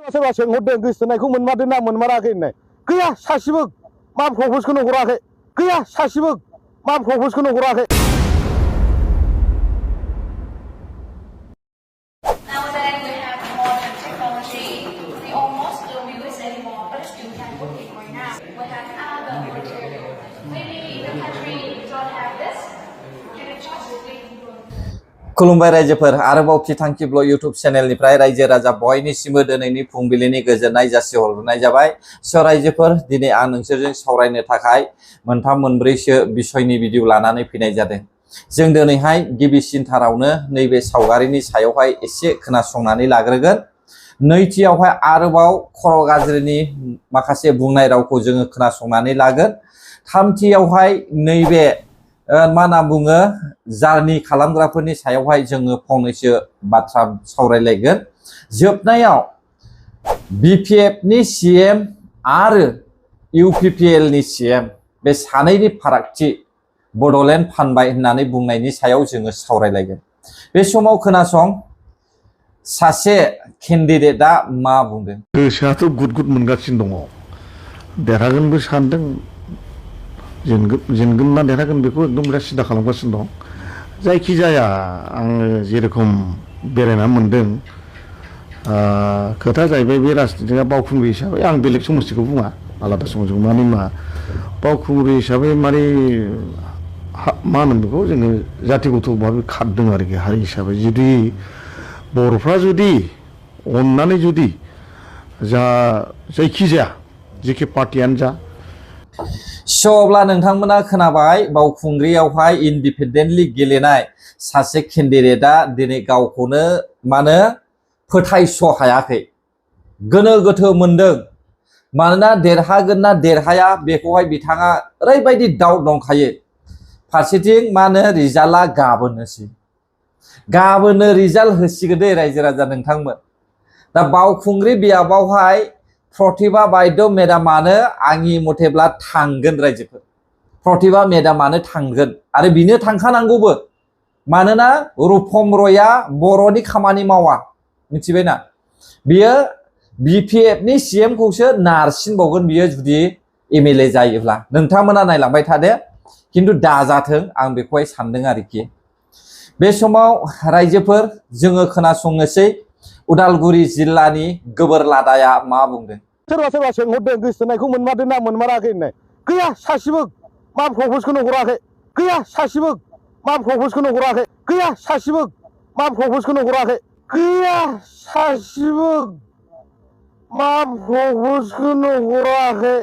सोरबा सोंहरदों गोसथोनायखौ मोनमारदों ना मोनमाराखै होननाय गैया सासेबो मा प्रप'जखौनो हराखै गैया सासेबो मा प्रप'जखौनो हराखै Nowadays we have modern technology. We almost don't use it anymore, but still can cook it right now. We have other material. Maybe in the country don't have this. Can you just explain? खुलुमबाय रायजोफोर आरोबाव फिथांखि blog YouTube चेनेलनिफ्राय रायजो राजा बयनिसिमबो दिनैनि फुंबिलिनि गोजोननाय जासिहरनाय जाबाय। स' रायजोफोर दिनै आं नोंसोरजों सावरायनो थाखाय मोनथाम मोनब्रैसो बिषयनि भिडिअ लानानै फैनाय जादों। जों दिनैहाय गिबिसिनथारावनो नैबे सावगारिनि सायावहाय एसे खोनासंनानै लाग्रोगोन। नैथियावहाय आरोबाव खर' गाज्रिनि माखासे बुंनाय रावखौ जोङो खोनासंनानै लागोन। थामथियावहाय नैबे मा होनना बुङो जार्नि खालामग्राफोरनि सायावहाय जोङो फंनैसो बाथ्रा सावरायलायगोन। जोबनायाव बिपिएफनि सीएम आरो इउपिपिएलनि सीएम बे सानैनि फारागथि बड'लेण्ड फानबाय होननानै बुंनायनि सायाव जोङो सावरायलायगोन। बे समाव खोनासं सासे केन्डिडेटआ मा बुंदों। गोसोआथ' गुद गुद मोनगासिनो दङ। देरहागोनबो सानदों, जेनगोन ना देरहागोन बेखौ एकदम बिराद सिदा खालामगासिनो दं। जायखिजाया आङो जेरखम बेरायना मोनदों, खोथा जाहैबाय बे राजनितिकआ बावखुंग्रि हिसाबै आं बेलेग समस्तिखौ बुङा, आलादा समस्तिखौ माने मा बावखुंग्रि हिसाबै माने मा होनो बेखौ जोङो जातिगत भाबै खारदों आरोखि हारि हिसाबै। जुदि बर'फ्रा जुदि अननानै जुदि जायखिजाया जेखि पार्टियानो जा स' अब्ला नोंथांमोना खोनाबाय बावखुंग्रियावहाय इन्डिपेन्डेन्टलि गेलेनाय सासे केन्डिडेटआ दिनै गावखौनो मानो फोथायस' हायाखै, गोनो गोथो मोनदों। मानोना देरहागोन ना देरहाया बेखौहाय बिथाङा ओरैबायदि डाउट दंखायो। फारसेथिं मा होनो रिजाल्टआ गाबोनो रिजाल्ट होसिगोन दे रायजो राजा नोंथांमोन। दा बावखुंग्रि बियाबावहाय प्रतिभा बायद' मेडामानो आंनि मथेब्ला थांगोन रायजोफोर। प्रतिभा मेडामानो थांगोन आरो बिनो थांखानांगौबो। मानोना रुपम रयआ बर'नि खामानि मावा, मिथिबायना? बियो बिपिएफनि सीएम खौसो नारसिनबावगोन बियो जुदि एमएलए जायोब्ला। नोंथांमोना नायलांबाय थादो, खिन्थु दाजाथों आं बेखौहाय सानदों आरोखि। बे समाव रायजोफोर जोङो खोनासंनोसै उदालगुरि जिल्लानि गोबोरलादाया मा बुंदों। सोरबा सोरबा सोंहरदों गोसथोनायखौ मोनमारदों ना मोनमाराखै होननाय गैया सासेबो मा प्रप'जखौनो हराखै गैया सासेबो मा प्रप'जखौनो हराखै गैया सासेबो मा प्रप'जखौनो हराखै गैया सासेबो मा प्रप'जखौनो हराखै।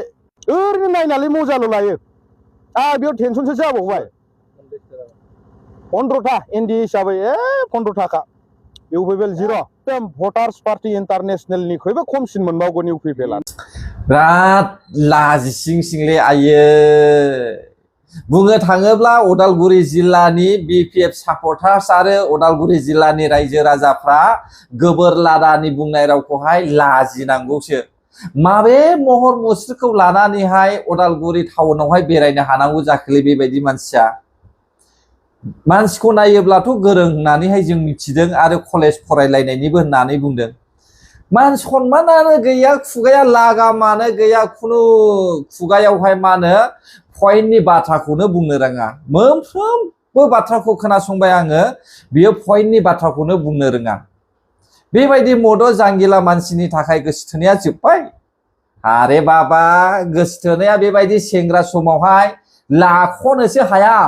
ओरैनो नायनानै मजाल' लायो। बेयाव टेनसनसो जाबावबाय। 15था एनडि हिसाबै 15थाखा। इउपिपिएल 0 भटार्स पार्टी इन्टारनेसनेलनिख्रुइबो खमसिन मोनबावगोन इउपिपिएलआ। बिराद लाजिसिंसिंलै आयो। बुंनो थाङोब्ला उदालगुरि जिल्लानि बिपिएफ सापर्टार्स आरो उदालगुरि जिल्लानि रायजो राजाफ्रा गोबोरलादानि बुंनाय रावखौहाय लाजिनांगौसो। माबे महर मुस्रिखौ लानानैहाय उदालगुरि टाउनावहाय बेरायनो हानांगौ जाखोलै बेबायदि मानसिया। मानसिखौ नायोब्लाथ' गोरों होननानैहाय जों मिथिदों आरो कलेज फरायलायनायनिबो होननानै बुंदों। मान सनमानानो गैया, खुगाया लागामानो गैया, खुनु खुगायावहाय मा होनो पइन्टनि बाथ्राखौनो बुंनो रोङा। मोनफ्रोमबो बाथ्राखौ खोनासंबाय आङो, बियो पइन्टनि बाथ्राखौनो बुंनो रोङा। बेबायदि मद' जांगिला मानसिनि थाखाय गोसोथोनाया जोब्बाय। आरे बाबा गोसोथोनाया बेबायदि सेंग्रा समावहाय लाख'नोसो हाया।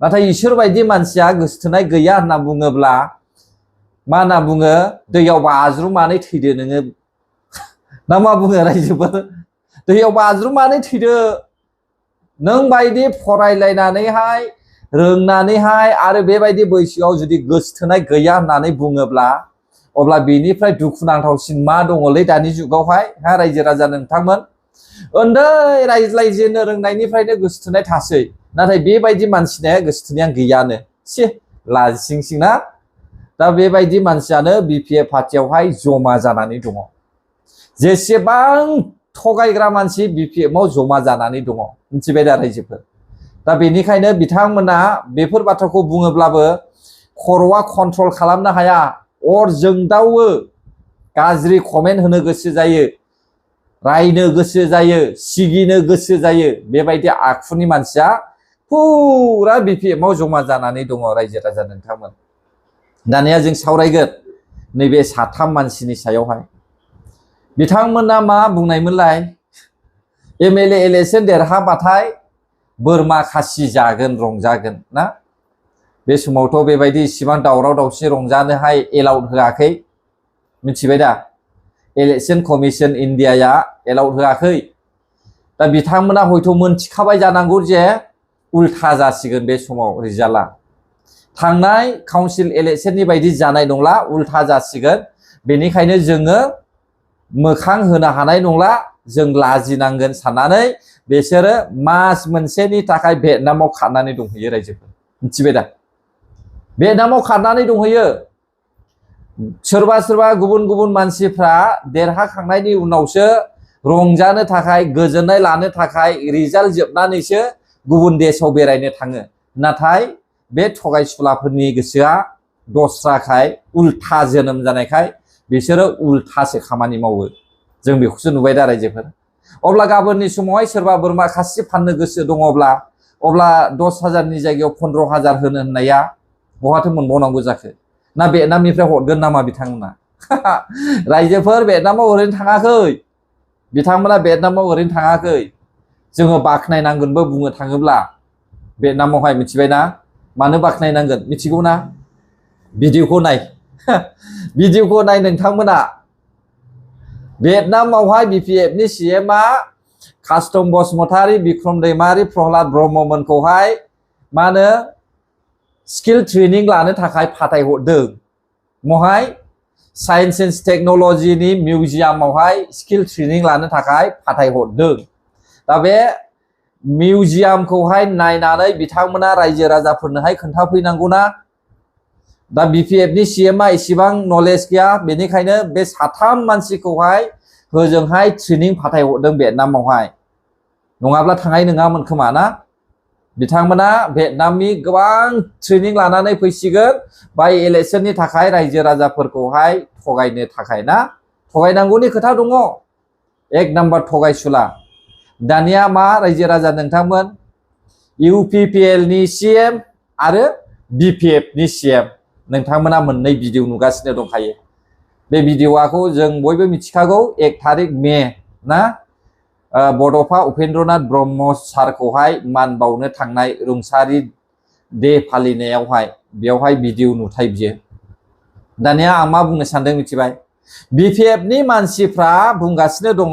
नाथाय इसोर बायदि मानसिया गोसोथोनाय गैया होनना बुङोब्ला मा होनना बुङो, दैयाव बाज्रुमनानै थैदो नोङो ना मा बुङो रायजोफोर? दैयाव बाज्रुमनानै थैदो। नों बायदि फरायलायनानैहाय रोंनानैहाय आरो बेबायदि बैसोआव जुदि गोसोथोनाय गैया होननानै बुङोब्ला अब्ला बेनिफ्राय दुखुनांथावसिन मा दङलै दानि जुगावहाय रायजो राजा नोंथांमोन। उन्दै रायज्लायजेननो रोंनायनिफ्रायनो गोसोथोनाय थासै, नाथाय बेबायदि मानसिना गोसोथोनाया गैयानो। लाजिसिंसिं ना? दा बेबायदि मानसियानो बिपिएफ पार्टियावहाय जमा जानानै दङ। जेसेबां थगायग्रा मानसि बिपिएफआव जमा जानानै दङ, मिथिबाय दा रायजोफोर? दा बेनिखायनो बिथांमोना बेफोर बाथ्राखौ बुङोब्लाबो खर'आ कन्ट्रल खालामनो हाया, अर जोंदावो। गाज्रि कमेन्ट होनो गोसो जायो रायनो गोसो जायो सिगिनो गोसो जायो बेबायदि आखुनि मानसिया फुरा बिपिएफआव जमा जानानै दङ रायजो राजा नोंथांमोन दानिया जों सावरायगोन नैबे साथाम मानसिनि सायावहाय बिथांमोना मा बुंनायमोनलाय एमएलए इलेक्शन देरहाबाथाय बोरमा खासि जागोन रंजागोन ना बे समावथ' बेबायदि इसिबां दावराव दावसि रंजानोहाय एलाउड होआखै मिथिबाय दा इलेक्शन कमिसन इन्डियाया एलाउड होआखै दा बिथांमोना हयथ' मोनथिखाबाय जानांगौ जे उल्था जासिगोन बे समाव रिजाल्टआ थांनाय काउन्सिल इलेक्शननि बायदि जानाय नंला उल्था जासिगोन बेनिखायनो जोङो मोखां होनो हानाय नंला जों लाजिनांगोन साननानै बिसोरो मास मोनसेनि थाखाय भियेटनामाव खारनानै दंहैयो रायजोफोर मिथिबाय दा भियेटनामाव खारनानै दंहैयो सोरबा सोरबा गुबुन गुबुन मानसिफ्रा देरहाखांनायनि उनावसो रंजानो थाखाय गोजोननाय लानो थाखाय रिजाल्ट जोबनानैसो गुबुन देशआव बेरायनो थाङो नाथाय बे थगायसुलाफोरनि गोसोआ दस्राखाय उल्था जोनोम जानायखाय बिसोरो उल्थासो खामानि मावो जों बेखौसो नुबाय दा रायजोफोर अब्ला गाबोननि समावहाय सोरबा बोरमा खासि फाननो गोसो दङब्ला अब्ला 10,000नि जायगायाव 15,000 होनो होननाया बहाथो मोनबावनांगौ जाखो ना भियेटनामनिफ्राय हरगोन नामा बिथांमोना रायजोफोर भियेटनामाव ओरैनो थाङाखै बिथांमोना भियेटनामाव ओरैनो थाङाखै जोङो बाख्नायनांगोनबो बुंनो थाङोब्ला भियेटनामावहाय मिथिबायना मानो बाख्नायनांगोन मिथिगौ ना भिडिअखौ नाय भिडिअखौ नाय नोंथांमोना भियेटनामावहाय बिपिएफनि सीएमआ कास्टम बसुमतारी बिक्रम दैमारी प्रहलाद ब्रह्ममोनखौहाय मा होनो स्किल ट्रेनिं लानो थाखाय फाथायहरदों महाय साइन्स एन्ड टेक्न'लजिनि मिउजियामावहाय स्किल ट्रेनिं लानो थाखाय फाथायहरदों दा बे मिउजियामखौहाय नायनानै बिथांमोना रायजो राजाफोरनोहाय खोन्थाफैनांगौना दा बिपिएफनि सीएमआ इसेबां नलेज गैया बेनिखायनो बे साथाम मानसिखौहाय होजोंहाय ट्रेनिं फाथायहरदों भियेटनामावहाय नङाब्ला थांनाय नङामोन खोमा ना बिथांमोना भियेटनामनि गोबां ट्रेनिं लानानै फैसिगोन बाय इलेक्शननि थाखाय रायजो राजाफोरखौहाय थगायनो थाखाय ना थगायनांगौनि खोथा दङ एक नाम्बार थगायसुला दानिया मा रायजो राजा नोंथांमोन इउपिपिएलनि सीएम आरो बिपिएफनि सीएम नोंथांमोना मोननै भिडिअ नुगासिनो दंखायो बे भिडिअखौ जों बयबो मिथिखागौ 1 तारिख मे ना बड'फा उपेन्द्रनाथ ब्रह्म सारखौहाय मान बावनो थांनाय रुंसारि दे फालिनायावहाय बेवहाय भिडिअ नुथाय बियो दानिया आं मा बुंनो सानदों मिथिबाय बिपिएफनि मानसिफ्रा बुंगासिनो दङ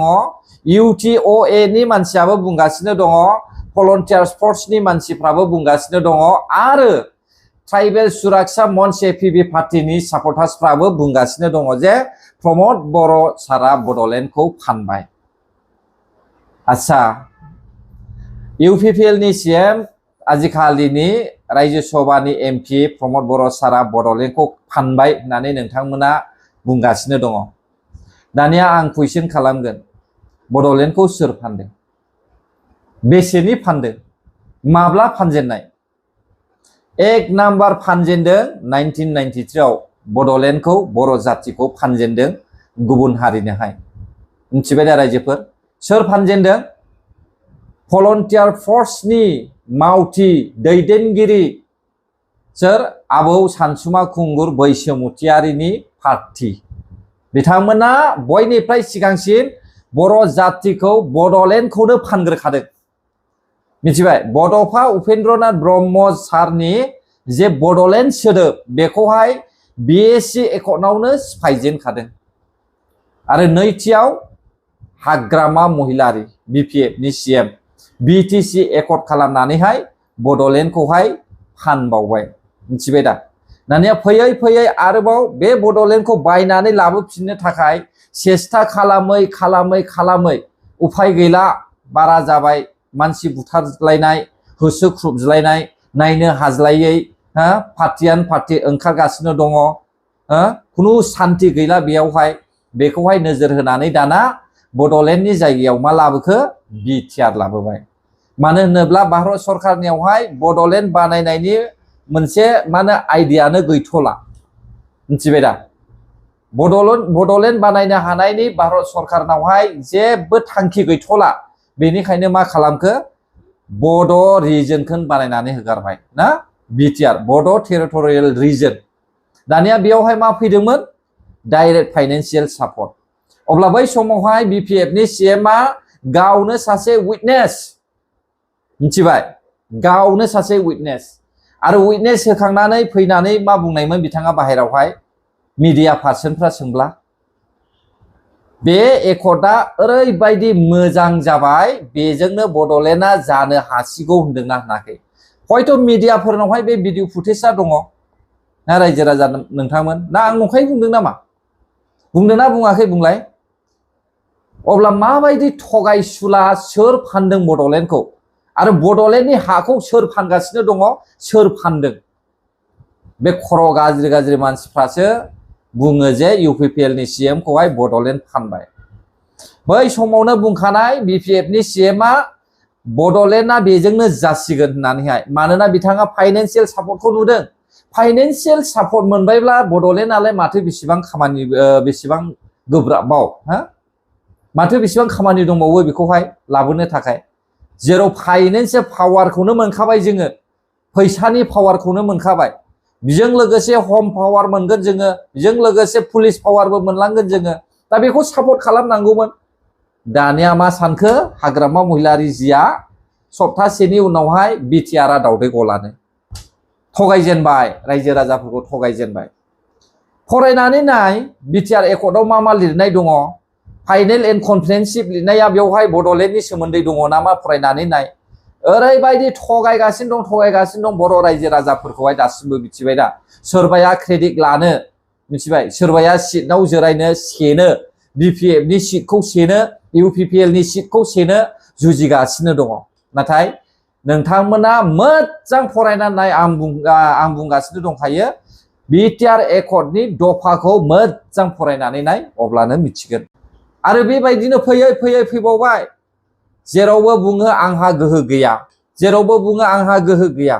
इउटिअए नि मानसियाबो बुंगासिनो दङ भलन्टियार्स फर्सनि मानसिफ्राबो बुंगासिनो दङ आरो ट्राइबेल सुरक्षा मंच एपिबि पार्टीनि सापर्टार्सफ्राबो बुंगासिनो दङ जे प्रमद बर' सारा बड'लेण्डखौ फानबाय आच्छा इउपिपिएलनि सीएम आजिखालिनि रायजो सभानि एमपि प्रमद बर' सारा बड'लेण्डखौ फानबाय होननानै नोंथांमोना बुंगासिनो दङ दानिया आं कुइसन खालामगोन बड'लेण्डखौ सोर फानदों बेसेनि फानदों माब्ला फानजेननाय 1 नाम्बार फानजेनदों 1993 आव बड'लेण्डखौ बर' जातिखौ फानजेनदों गुबुन हारिनोहाय मिथिबाय दा रायजोफोर सोर फानजेनदों भलन्टियार फर्सनि मावथि दैदेनगिरि सोर आबौ सानसुमा खुंगुर बैसोमुतियारिनि पार्टी बिथांमोना बयनिफ्राय सिगांसिन बर' जातिखौ बड'लेण्डखौनो फानग्रोखादों मिथिबाय बड'फा उपेन्द्रनाथ ब्रह्म सारनि जे बड'लेण्ड सोदोब बेखौहाय बिएससि एकर्डआवनो सिफायजेनखादों आरो नैथियाव हाग्रामा महिलारि बिपिएफनि सीएम बिटिसि एकर्ड खालामनानैहाय बड'लेण्डखौहाय फानबावबाय मिथिबाय दा दानिया फैयै फैयै आरोबाव बे बड'लेण्डखौ बायनानै लाबोफिननो थाखाय सेस्था खालामै उफाय गैला बारा जाबाय मानसि बुथारलायनाय होसोख्रुबज्लायनाय नायनो हाज्लायै पार्टियान पार्टि ओंखारगासिनो दङ खुनु सान्ति गैला बेयावहाय बेखौहाय नोजोर होनानै दाना बड'लेण्डनि जायगायाव मा लाबोखो बिटिआर लाबोबाय मानो होनोब्ला भारत सरकारनियावहाय बड'लेण्ड बानायनायनि मोनसे मा होनो आइडियानो गैथ'ला मिथिबाय दा बड'लेण्ड बानायनो हानायनि भारत सरकारनावहाय जेबो थांखि गैथ'ला बेनिखायनो मा खालामखो बड' रिजनखौ बानायनानै होगारबाय ना बिटिआर बड' टेरिटरियेल रिजन दानिया बेयावहाय मा फैदोंमोन डाइरेक्ट फाइनेन्सियेल सापर्ट अब्ला बै समावहाय बिपिएफनि सीएमआ गावनो सासे उइटनेस मिथिबाय गावनो सासे उइटनेस आरो उइटनेस होखांनानै फैनानै मा बुंनायमोन बिथाङा बाहेरावहाय मीडिया पार्सनफ्रा सोंब्ला बे एकर्डआ ओरैबायदि मोजां जाबाय बेजोंनो बड'लेण्डआ जानो हासिगौ होनदोंना होनाखै हयथ' मीडियाफोरनावहाय बे भिडिअ फुटेजआ दङ ना रायजो राजा नोंथांमोन ना आं नंखाय बुंदों नामा बुंदोंना बुङाखै बुंलाय अब्ला माबायदि थगायसुला सोर फानदों बड'लेण्डखौ आरो बड'लेण्डनि हाखौ सोर फानगासिनो दङ सोर फानदों बे खर' गाज्रि गाज्रि मानसिफ्रासो बुङो जे इउपिपिएलनि सीएम खौहाय बड'लेण्ड फानबाय बै समावनो बुंखानाय बिपिएफनि सीएमआ बड'लेण्डआ बेजोंनो जासिगोन होननानैहाय मानोना बिथाङा फाइनेन्सियेल सापर्टखौ नुदों फाइनेन्सियेल सापर्ट मोनबायब्ला बड'लेण्डआलाय माथो बेसेबां खामानि बेसेबां गोब्राबाव हा माथो बेसेबां खामानि दंबावो बेखौहाय लाबोनो थाखाय जेराव फाइनेन्सियेल पावारखौनो मोनखाबाय जोङो फैसानि पावारखौनो मोनखाबाय बिजों लोगोसे होम पावार मोनगोन जोङो बिजों लोगोसे पुलिस पावारबो मोनलांगोन जोङो दा बेखौ सापर्ट खालामनांगौमोन दानिया मा सानखो हाग्रामा महिलारिजिया सप्तासेनि उनावहाय बिटिआरआ दावदै गलानो थगायजेनबाय रायजो राजाफोरखौ थगायजेनबाय फरायनानै नाय बिटिआर एकर्डआव मा लिरनाय दङ फाइनेल एन्ड कनफिडेन्सिभ लिरनाया बेवहाय बड'लेण्डनि सोमोन्दै दङ नामा फरायनानै नाय ओरैबायदि थगायगासिनो दं बर' रायजो राजाफोरखौहाय दासिमबो मिथिबाय दा सोरबाया क्रेडिट लानो मिथिबाय सोरबाया सिटआव जिरायनो सेनो बिपिएफनि सिटखौ सेनो इउपिपिएलनि सिटखौ सेनो जुजिगासिनो दङ नाथाय नोंथांमोना मोजां फरायनानै नाय आं बुंगासिनो दंखायो बिटिआर एकर्डनि दफाखौ मोजां फरायनानै नाय अब्लानो मिथिगोन आरो बेबायदिनो फैयै फैबावबाय जेरावबो बुङो आंहा गोहो गैया जेरावबो बुङो आंहा गोहो गैया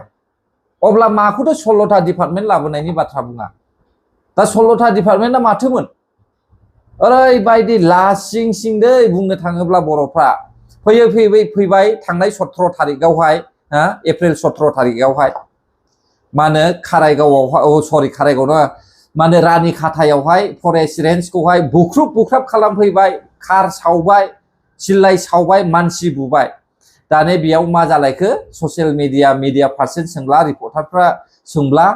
अब्ला माखौथ' 16था डिपार्टमेन्ट लाबोनायनि बाथ्रा बुङा दा 16था डिपार्टमेन्टआ माथोमोन ओरैबायदि लासिं दै बुंनो थाङोब्ला बर'फ्रा फैबाय थांनाय 17 थारिखआवहाय एप्रिल 17 थारिखआवहाय मा होनो कारायगाव नङा मा होनो रानि खाथायावहाय फरेस्ट रेन्जखौहाय बुख्रुब खालामफैबाय कार सावबाय सिल्लाय सावबाय मानसि बुबाय दाने बेयाव मा जालायखो ससियेल मिडिया पार्सन सोंब्ला रिपर्टारफ्रा सोंब्ला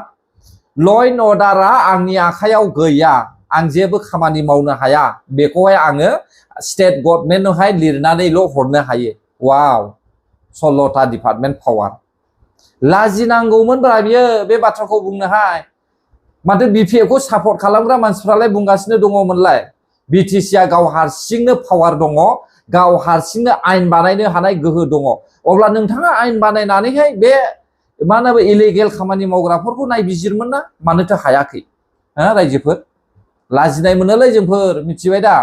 ल एन्ड अर्डारआ आंनि आखायाव गैया आं जेबो खामानि मावनो हाया बेखौहाय आङो स्टेट गभर्नमेन्टनोहाय लिरनानैल' हरनो हायो वाव 16था डिपार्टमेन्ट पावार लाजिनांगौमोनब्रा बियो बे बाथ्राखौ बुंनोहाय माथो बिपिएफखौ सापर्ट खालामग्रा मानसिफ्रालाय बुंगासिनो दङमोनलाय बिटिसिआ गाव हारसिंनो पावार दङ गाव हारसिंनो आयेन बानायनो हानाय गोहो दङ अब्ला नोंथाङा आयेन बानायनानैहाय बे मा होनो इलिगेल खामानि मावग्राफोरखौ नायबिजिरमोन ना मानोथो हायाखै रायजोफोर लाजिनाय मोनोलै जोंफोर मिथिबाय दा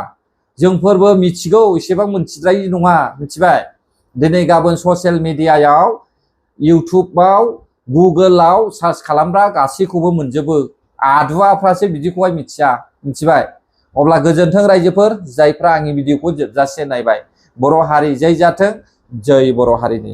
जोंफोरबो मिथिगौ एसेबां मोनथिद्रायि नङा मिथिबाय दिनै गाबोन ससियेल मिडियायाव इउटुबाव गुगोलाव सार्च खालामब्ला गासैखौबो मोनजोबो आदुवाफ्रासो बिदिखौहाय मिथिया मिथिबाय अब्ला गोजोन्थों रायजोफोर जायफ्रा आंनि भिडिअखौ जोबजासे नायबाय बर' हारि जै जाथों जै बर' हारिनि